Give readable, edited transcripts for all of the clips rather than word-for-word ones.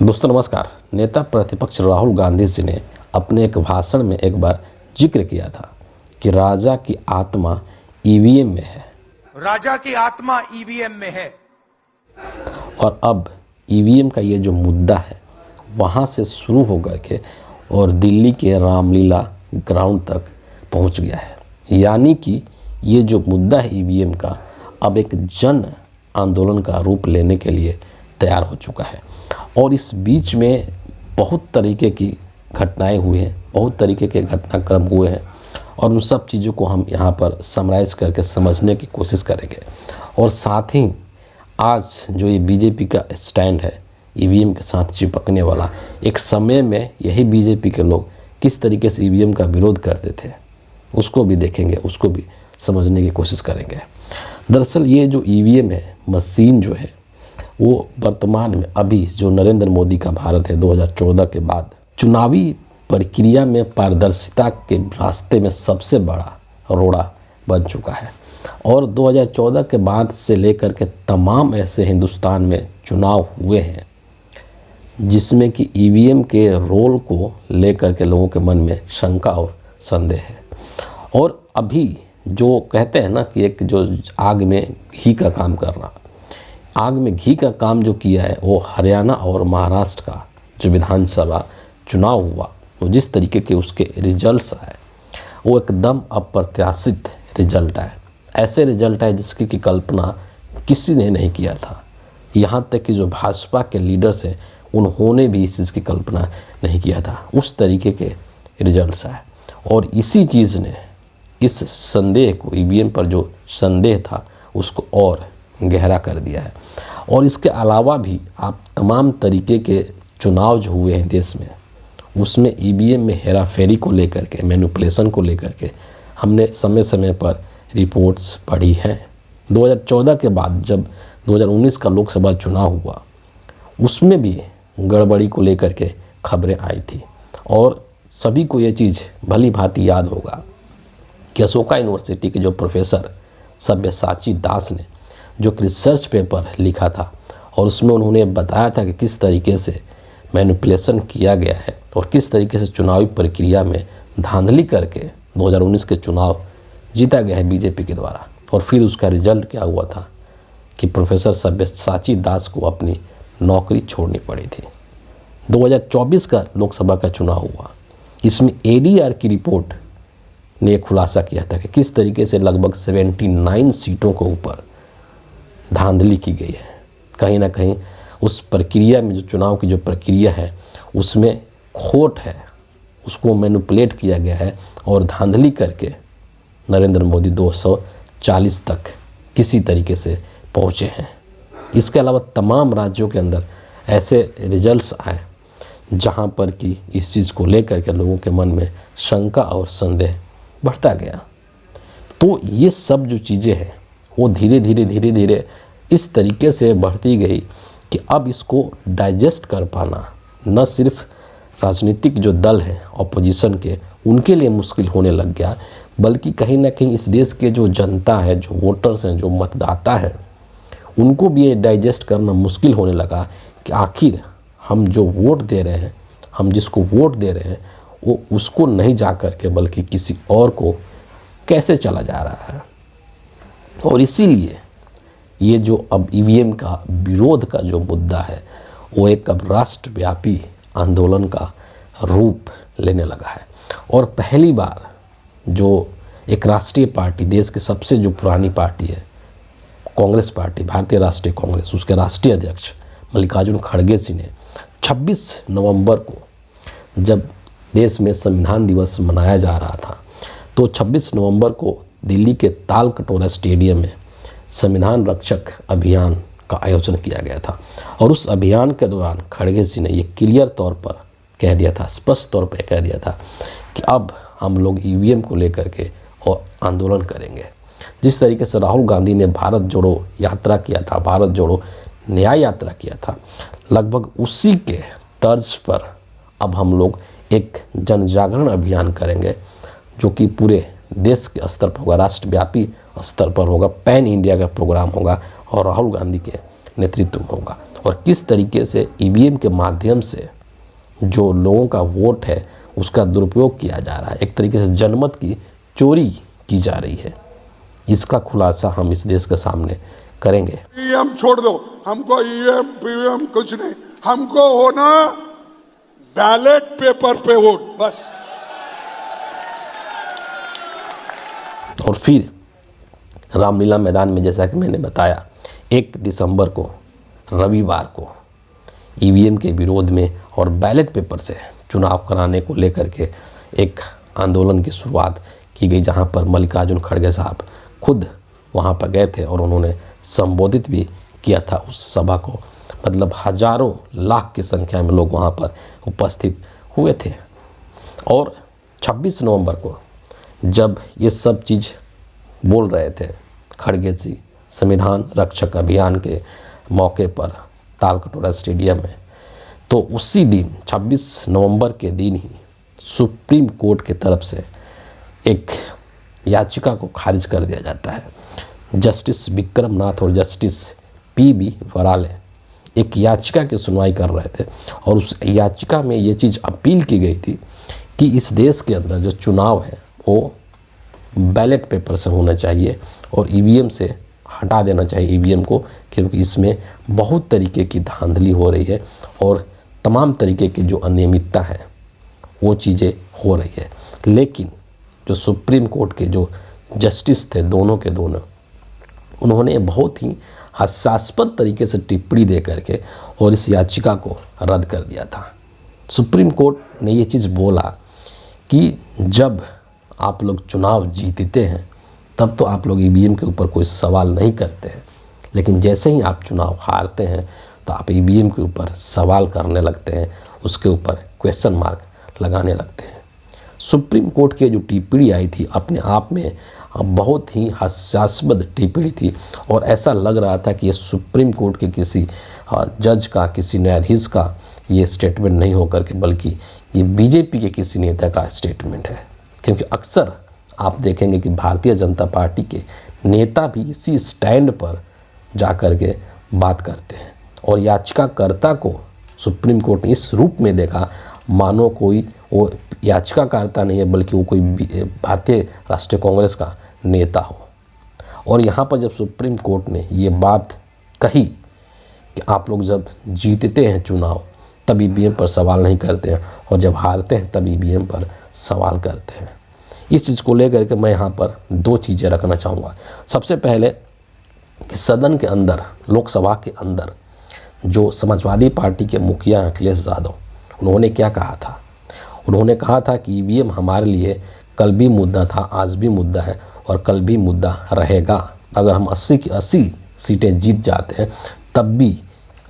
दोस्तों नमस्कार। नेता प्रतिपक्ष राहुल गांधी जी ने अपने एक भाषण में एक बार जिक्र किया था कि राजा की आत्मा ईवीएम में है। राजा की आत्मा ईवीएम में है। और अब ईवीएम का ये जो मुद्दा है वहाँ से शुरू होकर के और दिल्ली के रामलीला ग्राउंड तक पहुँच गया है। यानी कि ये जो मुद्दा है ईवीएम का अब एक जन आंदोलन का रूप लेने के लिए तैयार हो चुका है। और इस बीच में बहुत तरीके की घटनाएं हुई हैं, बहुत तरीके के घटनाक्रम हुए हैं और उन सब चीज़ों को हम यहाँ पर समराइज करके समझने की कोशिश करेंगे। और साथ ही आज जो ये बीजेपी का स्टैंड है ईवीएम के साथ चिपकने वाला, एक समय में यही बीजेपी के लोग किस तरीके से ईवीएम का विरोध करते थे उसको भी देखेंगे, उसको भी समझने की कोशिश करेंगे। दरअसल ये जो ईवीएम है मशीन जो है वो वर्तमान में अभी जो नरेंद्र मोदी का भारत है 2014 के बाद चुनावी प्रक्रिया में पारदर्शिता के रास्ते में सबसे बड़ा रोड़ा बन चुका है। और 2014 के बाद से लेकर के तमाम ऐसे हिंदुस्तान में चुनाव हुए हैं जिसमें कि ईवीएम के रोल को लेकर के लोगों के मन में शंका और संदेह है। और अभी जो कहते हैं ना कि एक जो आग में घी का काम करना, आग में घी का काम जो किया है वो हरियाणा और महाराष्ट्र का जो विधानसभा चुनाव हुआ वो जिस तरीके के उसके रिजल्ट्स आए वो एकदम अप्रत्याशित रिजल्ट आए। ऐसे रिजल्ट आए जिसकी की कल्पना किसी ने नहीं किया था। यहाँ तक कि जो भाजपा के लीडर्स हैं उन्होंने भी इस चीज़ की कल्पना नहीं किया था। उस तरीके के रिजल्ट्स आए और इसी चीज़ ने इस संदेह को, ईवीएम पर जो संदेह था उसको और गहरा कर दिया है। और इसके अलावा भी आप तमाम तरीके के चुनाव जो हुए हैं देश में उसमें ईवीएम में हेराफेरी को लेकर के, मैनिपुलेशन को लेकर के हमने समय समय पर रिपोर्ट्स पढ़ी हैं। 2014 के बाद जब 2019 का लोकसभा चुनाव हुआ उसमें भी गड़बड़ी को लेकर के खबरें आई थी। और सभी को ये चीज़ भली भांति याद होगा कि अशोका यूनिवर्सिटी के जो प्रोफेसर सब्यसाची दास ने जो रिसर्च पेपर लिखा था और उसमें उन्होंने बताया था कि किस तरीके से मैनिपुलेशन किया गया है और किस तरीके से चुनावी प्रक्रिया में धांधली करके 2019 के चुनाव जीता गया है बीजेपी के द्वारा। और फिर उसका रिजल्ट क्या हुआ था कि प्रोफेसर सब्यसाची दास को अपनी नौकरी छोड़नी पड़ी थी। 2024 का लोकसभा का चुनाव हुआ, इसमें एडीआर की रिपोर्ट ने खुलासा किया था कि किस तरीके से लगभग 79 सीटों के ऊपर धांधली की गई है। कहीं ना कहीं उस प्रक्रिया में, जो चुनाव की जो प्रक्रिया है उसमें खोट है, उसको मैनिपुलेट किया गया है और धांधली करके नरेंद्र मोदी 240 तक किसी तरीके से पहुँचे हैं। इसके अलावा तमाम राज्यों के अंदर ऐसे रिजल्ट्स आए जहां पर कि इस चीज़ को लेकर के लोगों के मन में शंका और संदेह बढ़ता गया। तो ये सब जो चीज़ें हैं वो धीरे धीरे इस तरीके से बढ़ती गई कि अब इसको डाइजेस्ट कर पाना न सिर्फ राजनीतिक जो दल हैं ऑपोजिशन के उनके लिए मुश्किल होने लग गया, बल्कि कहीं ना कहीं इस देश के जो जनता है, जो वोटर्स हैं, जो मतदाता हैं, उनको भी ये डाइजेस्ट करना मुश्किल होने लगा कि आखिर हम जो वोट दे रहे हैं, हम जिसको वोट दे रहे हैं वो उसको नहीं जा कर के बल्कि किसी और को कैसे चला जा रहा है। और इसीलिए ये जो अब ईवीएम का विरोध का जो मुद्दा है वो एक अब राष्ट्रव्यापी आंदोलन का रूप लेने लगा है। और पहली बार जो एक राष्ट्रीय पार्टी, देश की सबसे जो पुरानी पार्टी है कांग्रेस पार्टी, भारतीय राष्ट्रीय कांग्रेस, उसके राष्ट्रीय अध्यक्ष मल्लिकार्जुन खड़गे जी ने 26 नवंबर को जब देश में संविधान दिवस मनाया जा रहा था तो 26 नवंबर को दिल्ली के ताल कटोरा स्टेडियम में संविधान रक्षक अभियान का आयोजन किया गया था। और उस अभियान के दौरान खड़गे जी ने ये क्लियर तौर पर कह दिया था, स्पष्ट तौर पर कह दिया था कि अब हम लोग ईवीएम को लेकर के और आंदोलन करेंगे। जिस तरीके से राहुल गांधी ने भारत जोड़ो यात्रा किया था, भारत जोड़ो न्याय यात्रा किया था, लगभग उसी के तर्ज पर अब हम लोग एक जन जागरण अभियान करेंगे जो कि पूरे देश के स्तर पर होगा, राष्ट्रव्यापी स्तर पर होगा, पैन इंडिया का प्रोग्राम होगा और राहुल गांधी के नेतृत्व में होगा। और किस तरीके से ईवीएम के माध्यम से जो लोगों का वोट है उसका दुरुपयोग किया जा रहा है, एक तरीके से जनमत की चोरी की जा रही है, इसका खुलासा हम इस देश के सामने करेंगे। ईवीएम छोड़ दो, हमको ईवीएम पीवीएम कुछ नहीं, हमको होना बैलेट पेपर पे वोट बस। और फिर रामलीला मैदान में जैसा कि मैंने बताया 1 दिसंबर को रविवार को ईवीएम के विरोध में और बैलेट पेपर से चुनाव कराने को लेकर के एक आंदोलन की शुरुआत की गई, जहां पर मल्लिकार्जुन खड़गे साहब खुद वहां पर गए थे और उन्होंने संबोधित भी किया था उस सभा को। मतलब हजारों लाख की संख्या में लोग वहां पर उपस्थित हुए थे। और 26 नवंबर को जब ये सब चीज़ बोल रहे थे खड़गे जी संविधान रक्षक अभियान के मौके पर तालकटोरा स्टेडियम में, तो उसी दिन 26 नवंबर के दिन ही सुप्रीम कोर्ट की तरफ से एक याचिका को खारिज कर दिया जाता है। जस्टिस विक्रम नाथ और जस्टिस PB वराले एक याचिका की सुनवाई कर रहे थे और उस याचिका में ये चीज़ अपील की गई थी कि इस देश के अंदर जो चुनाव है वो बैलेट पेपर से होना चाहिए और ईवीएम से हटा देना चाहिए ईवीएम को, क्योंकि इसमें बहुत तरीके की धांधली हो रही है और तमाम तरीके की जो अनियमितता है वो चीज़ें हो रही है। लेकिन जो सुप्रीम कोर्ट के जो जस्टिस थे दोनों के दोनों, उन्होंने बहुत ही हास्यास्पद तरीके से टिप्पणी दे करके और इस याचिका को रद्द कर दिया था। सुप्रीम कोर्ट ने ये चीज़ बोला कि जब आप लोग चुनाव जीतते हैं तब तो आप लोग ईवीएम के ऊपर कोई सवाल नहीं करते हैं, लेकिन जैसे ही आप चुनाव हारते हैं तो आप ईवीएम के ऊपर सवाल करने लगते हैं, उसके ऊपर क्वेश्चन मार्क लगाने लगते हैं। सुप्रीम कोर्ट की जो टिप्पणी आई थी अपने आप में बहुत ही हास्यास्पद टिप्पणी थी और ऐसा लग रहा था कि ये सुप्रीम कोर्ट के किसी जज का, किसी न्यायाधीश का ये स्टेटमेंट नहीं होकर के बल्कि ये बीजेपी के किसी नेता का स्टेटमेंट है। क्योंकि अक्सर आप देखेंगे कि भारतीय जनता पार्टी के नेता भी इसी स्टैंड पर जा कर के बात करते हैं और याचिकाकर्ता को सुप्रीम कोर्ट ने इस रूप में देखा मानो कोई वो याचिकाकर्ता नहीं है बल्कि वो कोई भारतीय राष्ट्रीय कांग्रेस का नेता हो। और यहाँ पर जब सुप्रीम कोर्ट ने ये बात कही कि आप लोग जब जीतते हैं चुनाव तब ईवीएम पर सवाल नहीं करते हैं और जब हारते हैं तब ईवीएम पर सवाल करते हैं, इस चीज़ को लेकर के मैं यहाँ पर 2 चीज़ें रखना चाहूँगा। सबसे पहले कि सदन के अंदर, लोकसभा के अंदर जो समाजवादी पार्टी के मुखिया अखिलेश यादव, उन्होंने क्या कहा था? उन्होंने कहा था कि ईवीएम हमारे लिए कल भी मुद्दा था, आज भी मुद्दा है और कल भी मुद्दा रहेगा। अगर हम 80 की 80 सीटें जीत जाते हैं तब भी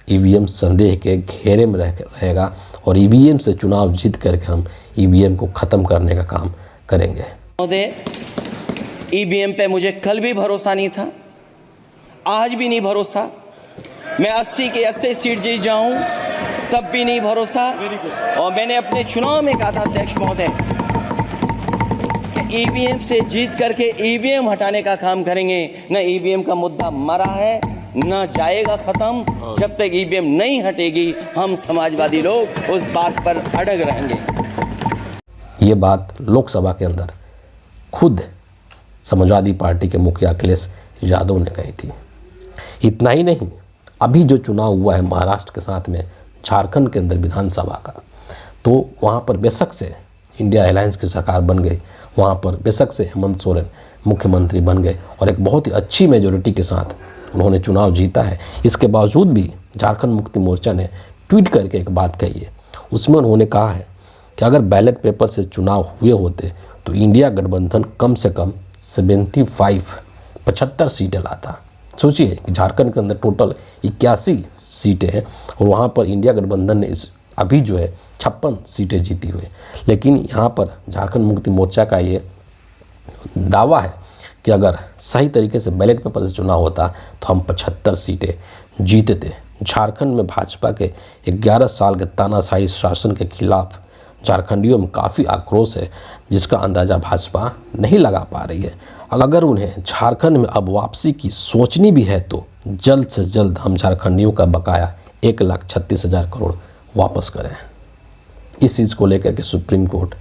ईवीएम संदेह के घेरे में रहेगा और ईवीएम से चुनाव जीत करके हम ईवीएम को ख़त्म करने का काम करेंगे। महोदय, ईवीएम पे मुझे कल भी भरोसा नहीं था, आज भी नहीं भरोसा। मैं 80 के 80 सीट जीत जाऊं तब भी नहीं भरोसा। और मैंने अपने चुनाव में कहा था अध्यक्ष महोदय कि ईवीएम से जीत करके ईवीएम हटाने का काम करेंगे। न ईवीएम का मुद्दा मरा है न जाएगा खत्म। जब तक ईवीएम नहीं हटेगी हम समाजवादी लोग उस बात पर अड़ग रहेंगे। ये बात लोकसभा के अंदर खुद समाजवादी पार्टी के मुखिया अखिलेश यादव ने कही थी। इतना ही नहीं, अभी जो चुनाव हुआ है महाराष्ट्र के साथ में झारखंड के अंदर विधानसभा का, तो वहाँ पर बेशक से इंडिया अलायंस की सरकार बन गई, वहाँ पर बेशक से हेमंत सोरेन मुख्यमंत्री बन गए और एक बहुत ही अच्छी मेजोरिटी के साथ उन्होंने चुनाव जीता है। इसके बावजूद भी झारखंड मुक्ति मोर्चा ने ट्वीट करके एक बात कही है, उसमें उन्होंने कहा है कि अगर बैलेट पेपर से चुनाव हुए होते तो इंडिया गठबंधन कम से कम 75 सीटें लाता। सोचिए कि झारखंड के अंदर टोटल 81 सीटें हैं और वहाँ पर इंडिया गठबंधन ने इस अभी जो है 56 सीटें जीती हुई। लेकिन यहाँ पर झारखंड मुक्ति मोर्चा का ये दावा है कि अगर सही तरीके से बैलेट पेपर से चुनाव होता तो हम 75 सीटें जीतते। झारखंड में भाजपा के 11 साल के तानाशाही शासन के खिलाफ झारखंडियों में काफ़ी आक्रोश है, जिसका अंदाज़ा भाजपा नहीं लगा पा रही है। अगर उन्हें झारखंड में अब वापसी की सोचनी भी है तो जल्द से जल्द हम झारखंडियों का बकाया 1,36,000 करोड़ वापस करें। इस चीज़ को लेकर के सुप्रीम कोर्ट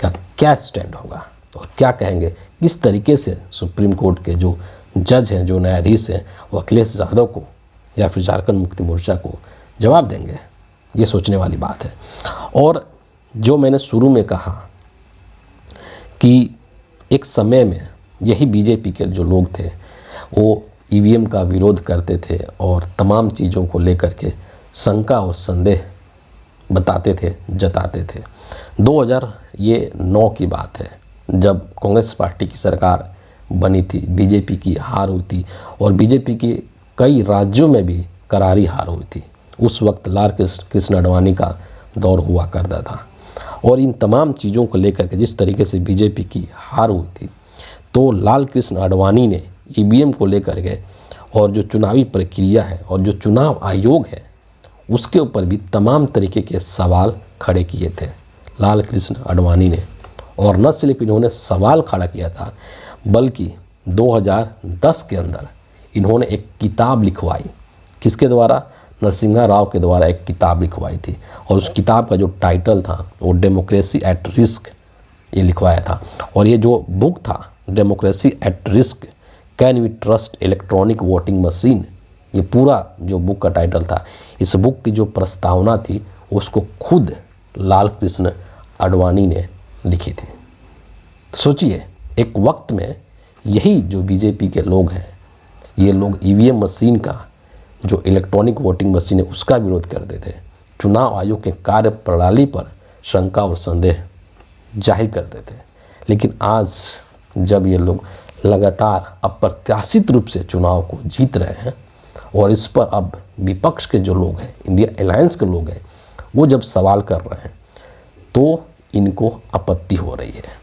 का क्या स्टैंड होगा और क्या कहेंगे, किस तरीके से सुप्रीम कोर्ट के जो जज हैं, जो न्यायाधीश हैं, वो अखिलेश यादव को या फिर झारखंड मुक्ति मोर्चा को जवाब देंगे, ये सोचने वाली बात है। और जो मैंने शुरू में कहा कि एक समय में यही बीजेपी के जो लोग थे वो ईवीएम का विरोध करते थे और तमाम चीज़ों को लेकर के शंका और संदेह बताते थे, जताते थे। 2009 की बात है, जब कांग्रेस पार्टी की सरकार बनी थी, बीजेपी की हार हुई थी और बीजेपी की कई राज्यों में भी करारी हार हुई थी। उस वक्त लाल कृष्ण आडवाणी का दौर हुआ करता था और इन तमाम चीज़ों को लेकर के जिस तरीके से बीजेपी की हार हुई थी, तो लाल कृष्ण आडवाणी ने ईवीएम को लेकर के और जो चुनावी प्रक्रिया है और जो चुनाव आयोग है उसके ऊपर भी तमाम तरीके के सवाल खड़े किए थे लाल कृष्ण आडवाणी ने। और न सिर्फ इन्होंने सवाल खड़ा किया था, बल्कि 2010 के अंदर इन्होंने एक किताब लिखवाई। किसके द्वारा? नरसिम्हा राव के द्वारा एक किताब लिखवाई थी और उस किताब का जो टाइटल था वो डेमोक्रेसी एट रिस्क ये लिखवाया था। और ये जो बुक था democracy at risk, can we trust electronic voting machine, ये पूरा जो बुक का टाइटल था, इस बुक की जो प्रस्तावना थी उसको खुद लाल कृष्ण आडवाणी ने लिखी थी। सोचिए, एक वक्त में यही जो बीजेपी के लोग हैं, ये लोग ईवीएम मशीन का, जो इलेक्ट्रॉनिक वोटिंग मशीन है, उसका विरोध करते थे। चुनाव आयोग के कार्य प्रणाली पर शंका और संदेह जाहिर करते थे। लेकिन आज जब ये लोग लगातार अप्रत्याशित रूप से चुनाव को जीत रहे हैं और इस पर अब विपक्ष के जो लोग हैं, इंडिया अलायंस के लोग हैं, वो जब सवाल कर रहे हैं तो इनको आपत्ति हो रही है।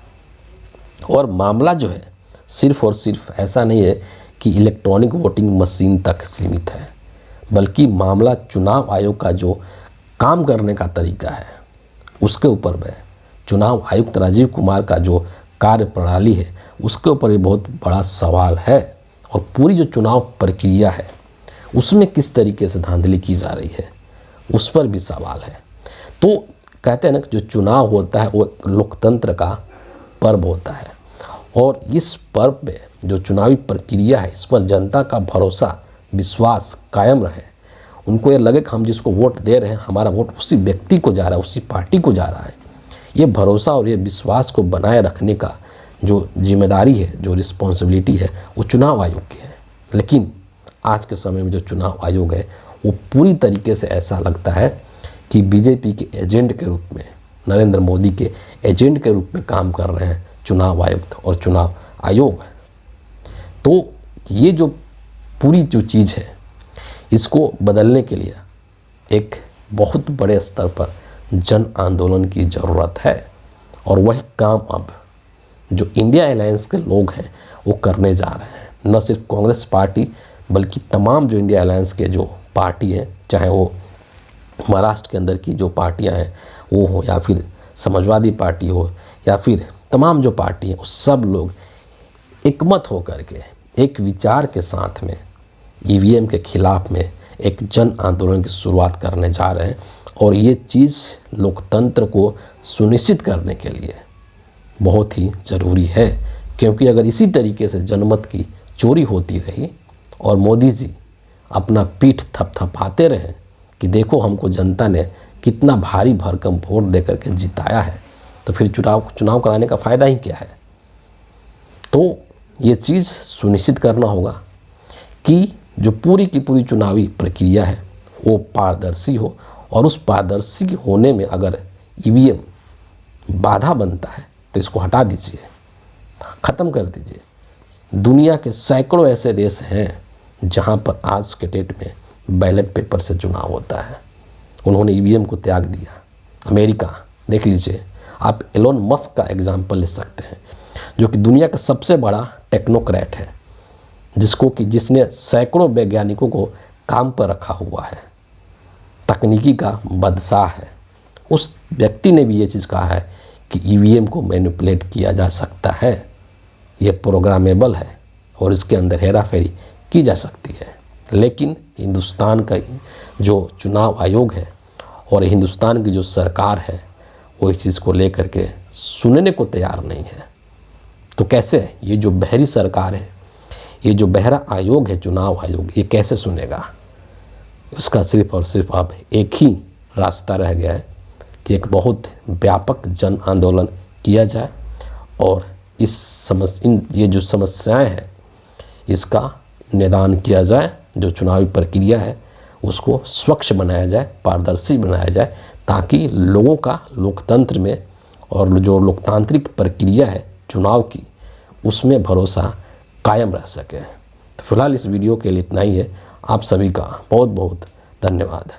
और मामला जो है सिर्फ और सिर्फ ऐसा नहीं है कि इलेक्ट्रॉनिक वोटिंग मशीन तक सीमित है, बल्कि मामला चुनाव आयोग का जो काम करने का तरीका है उसके ऊपर भी, चुनाव आयुक्त राजीव कुमार का जो कार्य प्रणाली है उसके ऊपर भी बहुत बड़ा सवाल है। और पूरी जो चुनाव प्रक्रिया है उसमें किस तरीके से धांधली की जा रही है उस पर भी सवाल है। तो कहते हैं ना कि जो चुनाव होता है वो लोकतंत्र का पर्व होता है और इस पर्व में जो चुनावी प्रक्रिया है इस पर जनता का भरोसा, विश्वास कायम रहे। उनको ये लगे कि हम जिसको वोट दे रहे हैं हमारा वोट उसी व्यक्ति को जा रहा है, उसी पार्टी को जा रहा है। ये भरोसा और ये विश्वास को बनाए रखने का जो जिम्मेदारी है, जो रिस्पॉन्सिबिलिटी है, वो चुनाव आयोग की है। लेकिन आज के समय में जो चुनाव आयोग है वो पूरी तरीके से ऐसा लगता है कि बीजेपी के एजेंट के रूप में, नरेंद्र मोदी के एजेंट के रूप में काम कर रहे हैं चुनाव आयुक्त और चुनाव आयोग। तो ये जो पूरी जो चीज़ है इसको बदलने के लिए एक बहुत बड़े स्तर पर जन आंदोलन की ज़रूरत है और वही काम अब जो इंडिया अलायंस के लोग हैं वो करने जा रहे हैं। न सिर्फ कांग्रेस पार्टी बल्कि तमाम जो इंडिया अलायंस के जो पार्टी हैं, चाहे वो महाराष्ट्र के अंदर की जो पार्टियां हैं वो हो या फिर समाजवादी पार्टी हो या फिर तमाम जो पार्टी हैं, वो सब लोग एकमत होकर के एक विचार के साथ में ईवीएम के खिलाफ में एक जन आंदोलन की शुरुआत करने जा रहे हैं। और ये चीज़ लोकतंत्र को सुनिश्चित करने के लिए बहुत ही ज़रूरी है, क्योंकि अगर इसी तरीके से जनमत की चोरी होती रही और मोदी जी अपना पीठ थपथपाते रहे कि देखो हमको जनता ने कितना भारी भरकम वोट देकर के जिताया है, तो फिर चुनाव कराने का फ़ायदा ही क्या है। तो ये चीज़ सुनिश्चित करना होगा कि जो पूरी की पूरी चुनावी प्रक्रिया है वो पारदर्शी हो और उस पारदर्शी होने में अगर ईवीएम बाधा बनता है तो इसको हटा दीजिए, ख़त्म कर दीजिए। दुनिया के सैकड़ों ऐसे देश हैं जहां पर आज के डेट में बैलेट पेपर से चुनाव होता है, उन्होंने ईवीएम को त्याग दिया। अमेरिका देख लीजिए, आप एलोन मस्क का एग्जाम्पल ले सकते हैं, जो कि दुनिया का सबसे बड़ा टेक्नोक्रेट है, जिसने सैकड़ों वैज्ञानिकों को काम पर रखा हुआ है, तकनीकी का बादशाह है। उस व्यक्ति ने भी ये चीज़ कहा है कि ईवीएम को मैनिपुलेट किया जा सकता है, ये प्रोग्रामेबल है और इसके अंदर हेरा फेरी की जा सकती है। लेकिन हिंदुस्तान का जो चुनाव आयोग है और हिंदुस्तान की जो सरकार है वो इस चीज़ को लेकर के सुनने को तैयार नहीं है। तो कैसे ये जो बहरी सरकार है, ये जो बहरा आयोग है, चुनाव आयोग, ये कैसे सुनेगा? उसका सिर्फ और सिर्फ अब एक ही रास्ता रह गया है कि एक बहुत व्यापक जन आंदोलन किया जाए और ये जो समस्याएं हैं इसका निदान किया जाए। जो चुनावी प्रक्रिया है उसको स्वच्छ बनाया जाए, पारदर्शी बनाया जाए, ताकि लोगों का लोकतंत्र में और जो लोकतांत्रिक प्रक्रिया है चुनाव की, उसमें भरोसा कायम रह सके। तो फिलहाल इस वीडियो के लिए इतना ही है। आप सभी का बहुत बहुत धन्यवाद।